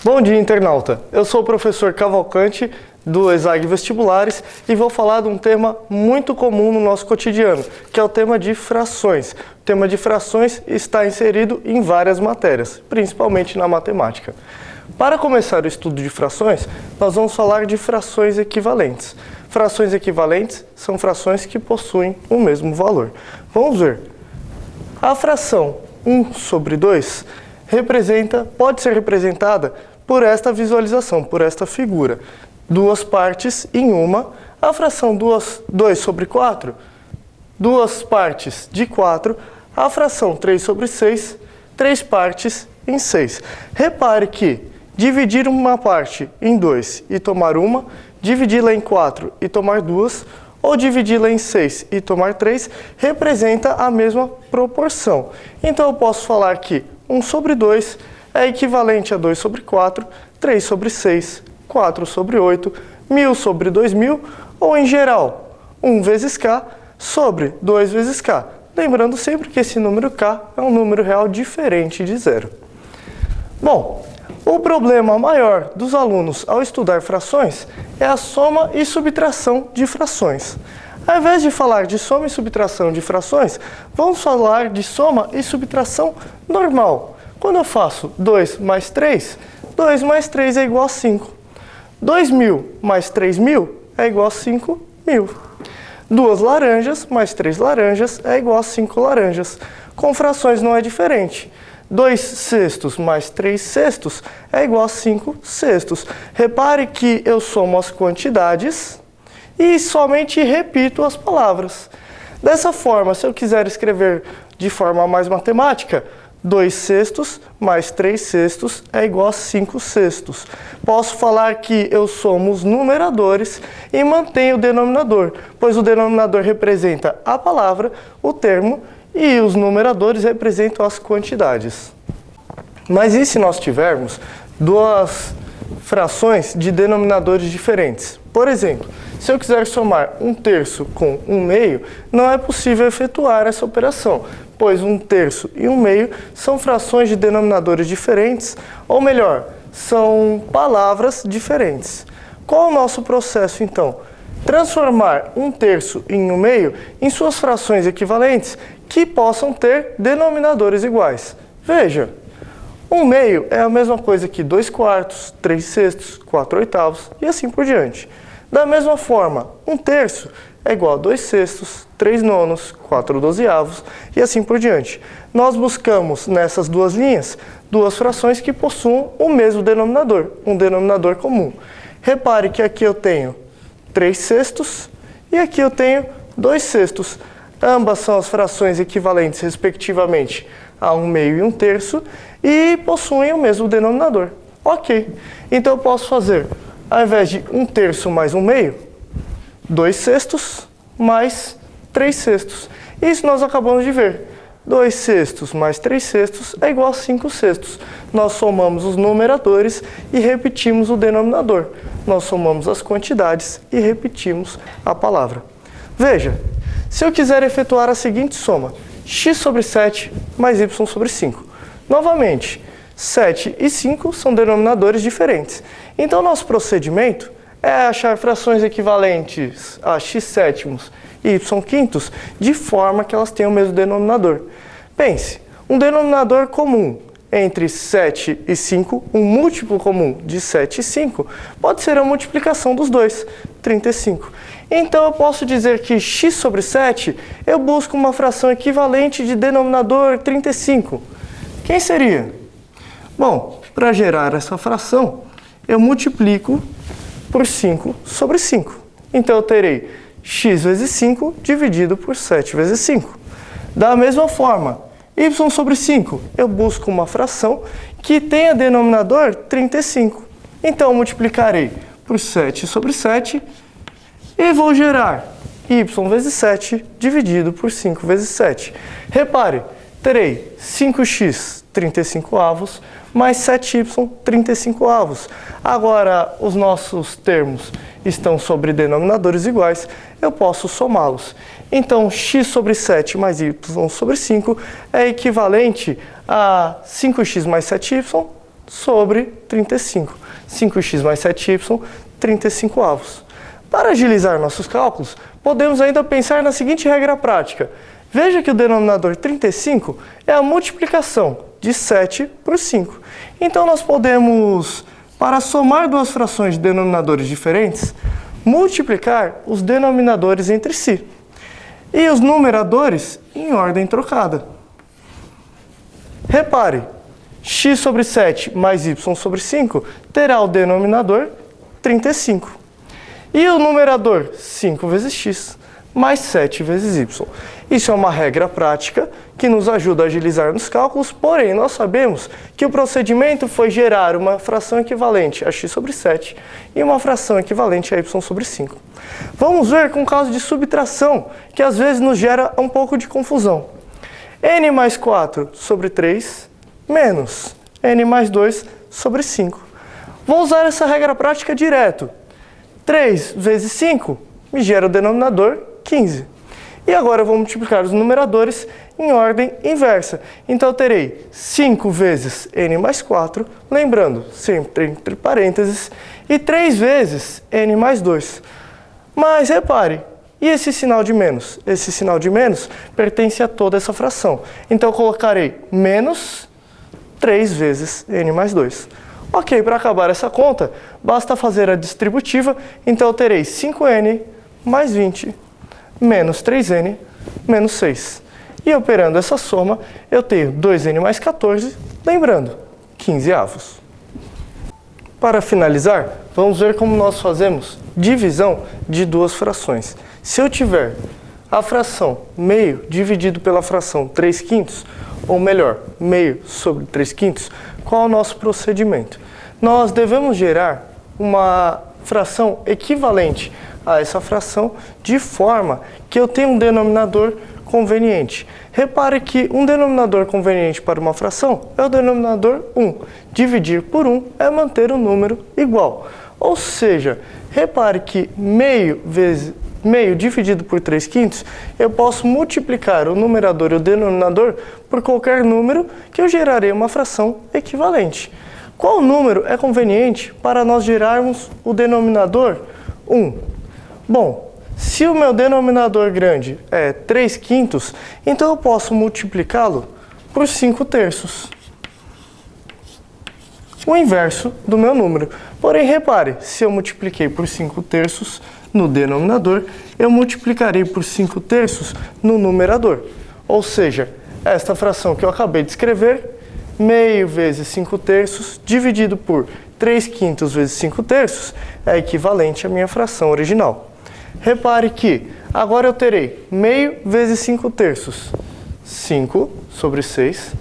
Bom dia, internauta! Eu sou o professor Cavalcante, do ESAG Vestibulares, e vou falar de um tema muito comum no nosso cotidiano, que é o tema de frações. O tema de frações está inserido em várias matérias, principalmente na matemática. Para começar o estudo de frações, nós vamos falar de frações equivalentes. Frações equivalentes são frações que possuem o mesmo valor. Vamos ver. A fração 1 sobre 2 pode ser representada por esta visualização, por esta figura. Duas partes em uma. A fração 2 sobre 4, duas partes de 4. A fração 3 sobre 6, três partes em 6. Repare que dividir uma parte em 2 e tomar uma, dividi-la em 4 e tomar 2, ou dividi-la em 6 e tomar 3, representa a mesma proporção. Então eu posso falar que 1 sobre 2 é equivalente a 2 sobre 4, 3 sobre 6, 4 sobre 8, 1000 sobre 2000, ou em geral, 1 vezes k sobre 2 vezes k. Lembrando sempre que esse número k é um número real diferente de zero. Bom, o problema maior dos alunos ao estudar frações é a soma e subtração de frações. Ao invés de falar de soma e subtração de frações, vamos falar de soma e subtração normal. Quando eu faço 2 mais 3, 2 mais 3 é igual a 5. 2.000 mais 3.000 é igual a 5.000. 2 laranjas mais 3 laranjas é igual a 5 laranjas. Com frações não é diferente. 2 sextos mais 3 sextos é igual a 5 sextos. Repare que eu somo as quantidades e somente repito as palavras. Dessa forma, se eu quiser escrever de forma mais matemática, 2 sextos mais 3 sextos é igual a 5 sextos. Posso falar que eu somo os numeradores e mantenho o denominador, pois o denominador representa a palavra, o termo, e os numeradores representam as quantidades. Mas e se nós tivermos duas frações de denominadores diferentes? Por exemplo, se eu quiser somar 1/3 com 1/2, não é possível efetuar essa operação, pois 1/3 e 1/2 são frações de denominadores diferentes, ou melhor, são palavras diferentes. Qual é o nosso processo, então? Transformar 1/3 em 1/2 em suas frações equivalentes que possam ter denominadores iguais. Veja, 1/2 é a mesma coisa que 2/4, 3 sextos, 4 oitavos e assim por diante. Da mesma forma, 1/3 é igual a 2 sextos, 3 nonos, 4 dozeavos e assim por diante. Nós buscamos nessas duas linhas duas frações que possuam o mesmo denominador, um denominador comum. Repare que aqui eu tenho 3 sextos e aqui eu tenho 2 sextos. Ambas são as frações equivalentes, respectivamente, a 1/2 e 1/3 e possuem o mesmo denominador. Ok, então eu posso fazer, ao invés de 1/3 mais 1/2, 2 sextos mais 3 sextos. Isso nós acabamos de ver. 2 sextos mais 3 sextos é igual a 5 sextos. Nós somamos os numeradores e repetimos o denominador. Nós somamos as quantidades e repetimos a palavra. Veja, se eu quiser efetuar a seguinte soma, x sobre 7 mais y sobre 5. Novamente, 7 e 5 são denominadores diferentes. Então, nosso procedimento é achar frações equivalentes a x sétimos e y quintos de forma que elas tenham o mesmo denominador. Pense, um denominador comum entre 7 e 5, um múltiplo comum de 7 e 5, pode ser a multiplicação dos dois, 35. Então, eu posso dizer que x sobre 7, eu busco uma fração equivalente de denominador 35. Quem seria? Bom, para gerar essa fração, eu multiplico por 5 sobre 5. Então, eu terei x vezes 5 dividido por 7 vezes 5. Da mesma forma, y sobre 5, eu busco uma fração que tenha denominador 35. Então, eu multiplicarei por 7 sobre 7 e vou gerar y vezes 7 dividido por 5 vezes 7. Repare, terei 5x 35 avos mais 7y 35 avos. Agora, os nossos termos estão sobre denominadores iguais, eu posso somá-los. Então, x sobre 7 mais y sobre 5 é equivalente a 5x mais 7y sobre 35. 5x mais 7y, 35 avos. Para agilizar nossos cálculos, podemos ainda pensar na seguinte regra prática. Veja que o denominador 35 é a multiplicação de 7 por 5. Então, nós podemos, para somar duas frações de denominadores diferentes, multiplicar os denominadores entre si e os numeradores em ordem trocada. Repare, x sobre 7 mais y sobre 5 terá o denominador 35. E o numerador 5 vezes x mais 7 vezes y. Isso é uma regra prática que nos ajuda a agilizar nos cálculos, porém nós sabemos que o procedimento foi gerar uma fração equivalente a x sobre 7 e uma fração equivalente a y sobre 5. Vamos ver com o caso de subtração, que às vezes nos gera um pouco de confusão. N mais 4 sobre 3 menos N mais 2 sobre 5. Vou usar essa regra prática direto. 3 vezes 5 me gera o denominador 15. E agora eu vou multiplicar os numeradores em ordem inversa. Então eu terei 5 vezes n mais 4, lembrando, sempre entre parênteses, e 3 vezes n mais 2. Mas repare, e esse sinal de menos? Esse sinal de menos pertence a toda essa fração. Então eu colocarei menos 3 vezes n mais 2. Ok, para acabar essa conta, basta fazer a distributiva, então eu terei 5n mais 20 menos 3n menos 6. E operando essa soma, eu tenho 2n mais 14, lembrando, 15 avos. Para finalizar, vamos ver como nós fazemos divisão de duas frações. Se eu tiver a fração meio dividido pela fração 3/5, ou melhor, meio sobre 3/5, qual é o nosso procedimento? Nós devemos gerar uma fração equivalente a essa fração de forma que eu tenha um denominador conveniente. Repare que um denominador conveniente para uma fração é o denominador 1. Dividir por 1 é manter o número igual. Ou seja, repare que meio dividido por 3/5, eu posso multiplicar o numerador e o denominador por qualquer número que eu gerarei uma fração equivalente. Qual número é conveniente para nós gerarmos o denominador 1? Bom, se o meu denominador grande é 3/5, então eu posso multiplicá-lo por 5/3. O inverso do meu número. Porém, repare, se eu multipliquei por 5/3 no denominador, eu multiplicarei por 5/3 no numerador. Ou seja, esta fração que eu acabei de escrever, meio vezes 5/3 dividido por 3/5 vezes 5/3 é equivalente à minha fração original. Repare que agora eu terei meio vezes 5/3, 5 sobre 6,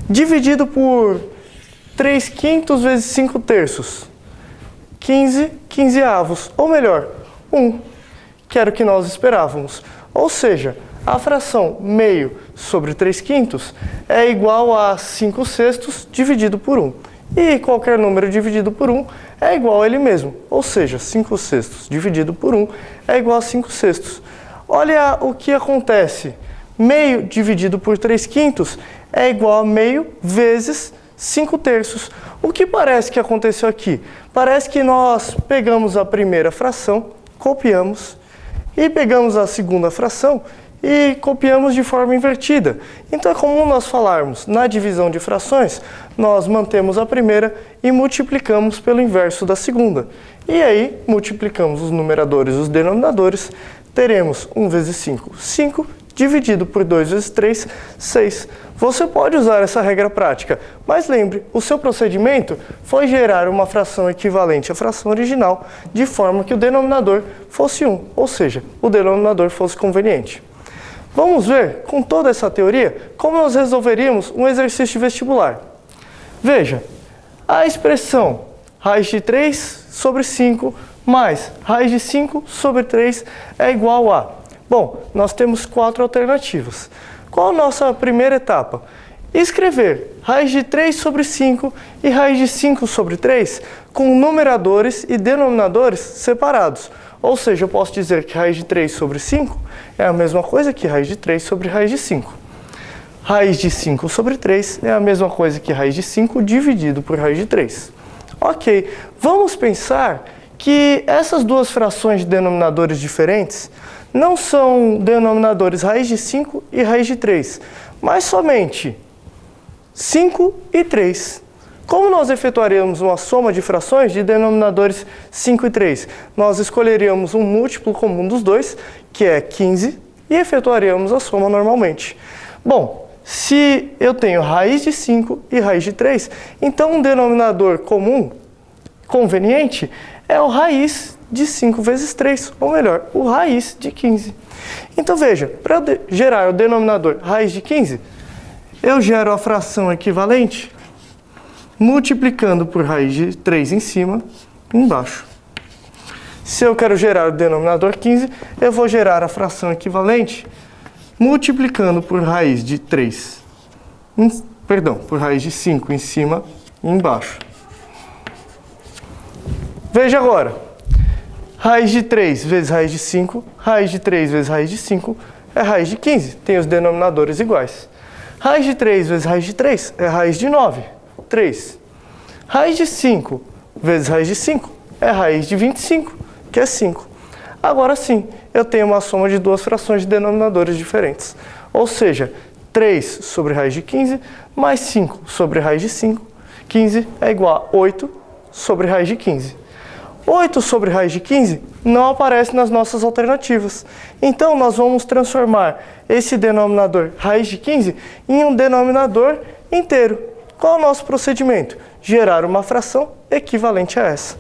dividido por 3/5 vezes 5/3, 15 avos, ou melhor, 1, que era o que nós esperávamos. Ou seja, a fração meio sobre 3/5 é igual a 5/6 dividido por 1. E qualquer número dividido por 1 é igual a ele mesmo. Ou seja, 5/6 dividido por 1 é igual a 5/6. Olha o que acontece. Meio dividido por 3/5 é igual a meio vezes 5/3. O que parece que aconteceu aqui? Parece que nós pegamos a primeira fração, copiamos, e pegamos a segunda fração e copiamos de forma invertida. Então é comum nós falarmos, na divisão de frações, nós mantemos a primeira e multiplicamos pelo inverso da segunda. E aí, multiplicamos os numeradores e os denominadores, teremos 1 vezes 5, 5, dividido por 2 vezes 3, 6. Você pode usar essa regra prática, mas lembre, o seu procedimento foi gerar uma fração equivalente à fração original, de forma que o denominador fosse 1, ou seja, o denominador fosse conveniente. Vamos ver, com toda essa teoria, como nós resolveríamos um exercício vestibular. Veja, a expressão raiz de 3 sobre 5 mais raiz de 5 sobre 3 é igual a... Bom, nós temos 4 alternativas. Qual a nossa primeira etapa? Escrever raiz de 3 sobre 5 e raiz de 5 sobre 3 com numeradores e denominadores separados. Ou seja, eu posso dizer que raiz de 3 sobre 5 é a mesma coisa que raiz de 3 sobre raiz de 5. Raiz de 5 sobre 3 é a mesma coisa que raiz de 5 dividido por raiz de 3. Ok, vamos pensar que essas duas frações de denominadores diferentes não são denominadores raiz de 5 e raiz de 3, mas somente 5 e 3. Como nós efetuaríamos uma soma de frações de denominadores 5 e 3? Nós escolheríamos um múltiplo comum dos dois, que é 15, e efetuaríamos a soma normalmente. Bom, se eu tenho raiz de 5 e raiz de 3, então um denominador comum conveniente é o raiz de 5 vezes 3, ou melhor, o raiz de 15. Então veja, para eu gerar o denominador raiz de 15, eu gero a fração equivalente multiplicando por raiz de 3 em cima e embaixo. Se eu quero gerar o denominador 15, eu vou gerar a fração equivalente multiplicando por raiz de 3, por raiz de 5 em cima e embaixo. Veja agora, raiz de 3 vezes raiz de 5, raiz de 3 vezes raiz de 5 é raiz de 15, tem os denominadores iguais. Raiz de 3 vezes raiz de 3 é raiz de 9, 3. Raiz de 5 vezes raiz de 5 é raiz de 25, que é 5. Agora sim, eu tenho uma soma de duas frações de denominadores diferentes. Ou seja, 3 sobre raiz de 15 mais 5 sobre raiz de 5, 15 é igual a 8 sobre raiz de 15. 8 sobre raiz de 15 não aparece nas nossas alternativas. Então, nós vamos transformar esse denominador raiz de 15 em um denominador inteiro. Qual é o nosso procedimento? Gerar uma fração equivalente a essa.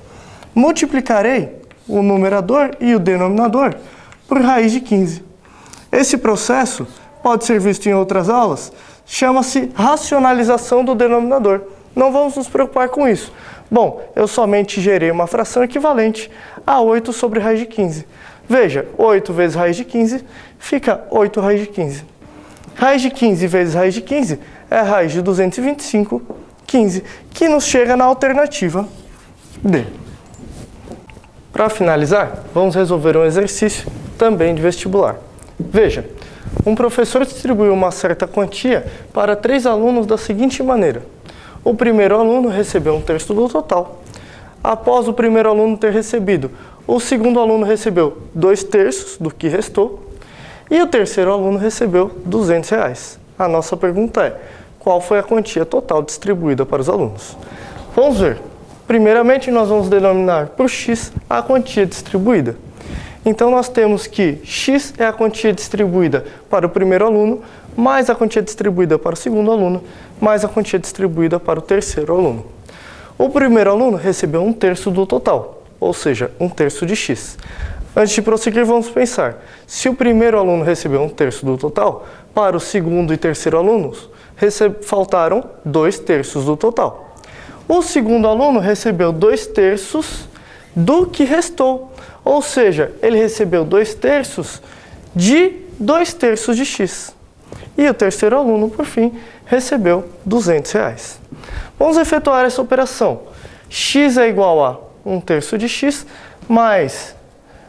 Multiplicarei o numerador e o denominador por raiz de 15. Esse processo pode ser visto em outras aulas, chama-se racionalização do denominador. Não vamos nos preocupar com isso. Bom, eu somente gerei uma fração equivalente a 8 sobre raiz de 15. Veja, 8 vezes raiz de 15 fica 8 raiz de 15. Raiz de 15 vezes raiz de 15 é raiz de 225, 15, que nos chega na alternativa D. Para finalizar, vamos resolver um exercício também de vestibular. Veja, um professor distribuiu uma certa quantia para 3 alunos da seguinte maneira. O primeiro aluno recebeu 1/3 do total. Após o primeiro aluno ter recebido, o segundo aluno recebeu 2/3 do que restou e o terceiro aluno recebeu R$200. A nossa pergunta é, qual foi a quantia total distribuída para os alunos? Vamos ver. Primeiramente, nós vamos denominar por x a quantia distribuída. Então, nós temos que x é a quantia distribuída para o primeiro aluno, mais a quantia distribuída para o segundo aluno, mais a quantia distribuída para o terceiro aluno. O primeiro aluno recebeu 1/3 do total, ou seja, 1/3 de x. Antes de prosseguir, vamos pensar. Se o primeiro aluno recebeu 1/3 do total, para o segundo e terceiro alunos, faltaram 2/3 do total. O segundo aluno recebeu 2/3 do que restou, ou seja, ele recebeu 2/3 de 2/3 de x. E o terceiro aluno, por fim, recebeu R$200. Vamos efetuar essa operação. X é igual a 1/3 de x, mais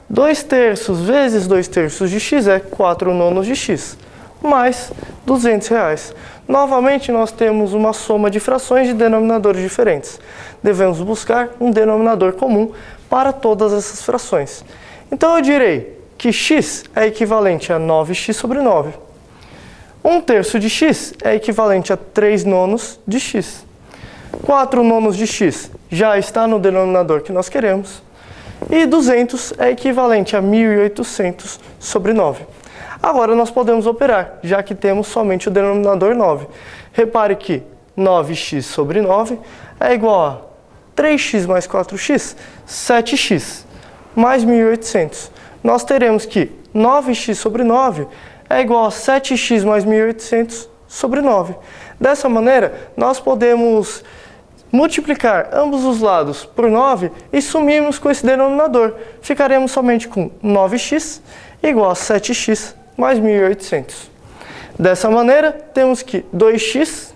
2/3 vezes 2/3 de x é 4/9 de x, mais R$200. Novamente, nós temos uma soma de frações de denominadores diferentes. Devemos buscar um denominador comum para todas essas frações. Então, eu direi que x é equivalente a 9x sobre 9. 1/3 de x é equivalente a 3/9 de x. 4/9 de x já está no denominador que nós queremos. E 200 é equivalente a 1.800 sobre 9. Agora nós podemos operar, já que temos somente o denominador 9. Repare que 9x sobre 9 é igual a 3x mais 4x, 7x, mais 1.800. Nós teremos que 9x sobre 9 é igual a 7x mais 1.800 sobre 9. Dessa maneira, nós podemos multiplicar ambos os lados por 9 e sumirmos com esse denominador. Ficaremos somente com 9x igual a 7x mais 1.800. Dessa maneira, temos que 2x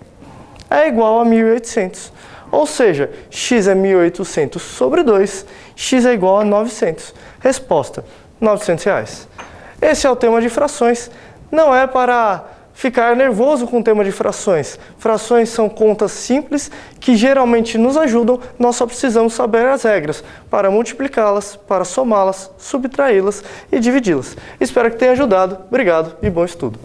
é igual a 1.800. Ou seja, x é 1.800 sobre 2, x é igual a 900. Resposta, R$900. Esse é o tema de frações. Não é para ficar nervoso com o tema de frações. Frações são contas simples que geralmente nos ajudam, nós só precisamos saber as regras para multiplicá-las, para somá-las, subtraí-las e dividi-las. Espero que tenha ajudado. Obrigado e bom estudo.